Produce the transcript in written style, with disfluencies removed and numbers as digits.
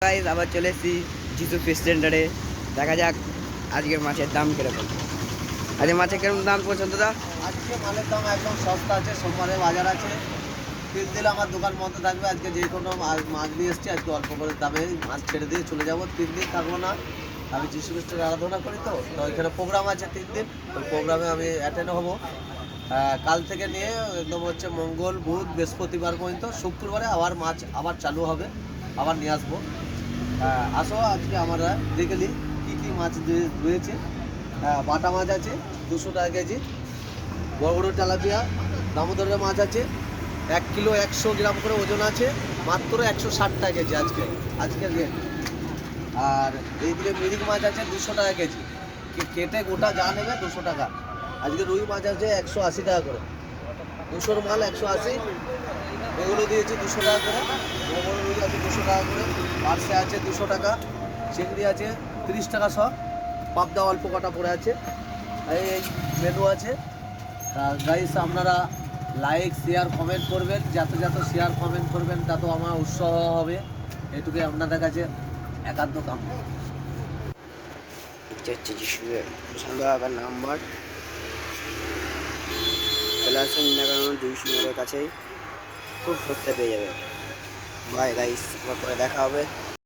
Guys আবার চলে এসেছি জিসু ফিশ সেন্টারে। দেখা যাক আজকের মাছের দাম কিরকম। আজকে মাছের কিরকম দাম পছন্দ দা? আজকে মালের দাম একদম সস্তা আছে। সোমবারে বাজার আছে, 3 দিন আমার দোকান বন্ধ থাকবে। আজকে যে কোনো মাছ নিয়ে এসছি, আজকে অল্প করে দামে মাছ ছেড়ে দিয়ে চলে যাবো। 3 দিন থাকবো না। আমি যিশু খ্রিস্টের আরাধনা করি, তো এখানে প্রোগ্রাম আছে 3 দিন। ওই প্রোগ্রামে আমি অ্যাটেন্ড হবো। কাল থেকে নিয়ে একদম হচ্ছে মঙ্গল, বুধ, বৃহস্পতিবার পর্যন্ত। শুক্রবারে আবার মাছ আবার চালু হবে, আবার নিয়ে আসবো। আসো আজকে আমরা দেখে নিই কী কী মাছ রয়েছে। বাটা মাছ আছে 200 টাকা কেজি। বড় বড় তেলাপিয়া দামোদরের মাছ আছে 1 কিলো 100 গ্রাম করে ওজন আছে, মাত্র 160 টাকা কেজি আজকের রেট। আর এইদিকে মিরিক মাছ আছে 200 টাকা কেজি, কেটে গোটা যা নেবে 200 টাকা। আজকে রুই মাছ আছে 180 টাকা করে, 200 মাল 180। এগুলো দিয়েছি 200 টাকা করে। বড় বড় রুই আছে 200 টাকা করে, পার্সে আছে 200 টাকা, চিংড়ি আছে 30 টাকা সব, পাবদা অল্প কটা পড়ে আছে। এই মেনু আছে। গাইস আপনারা লাইক শেয়ার কমেন্ট করবেন, যত শেয়ার কমেন্ট করবেন তত আমার উৎসাহ হবে। এটুকুই আপনাদের কাছে একান্ত কাম্য। এটা হচ্ছে যিশুর পছন্দ আবার নাম্বার। চলে আসুন না কেন যিশুর কাছেই খুব সস্তা পেয়ে যাবে। বাই গাইস, আবার পরে দেখা হবে।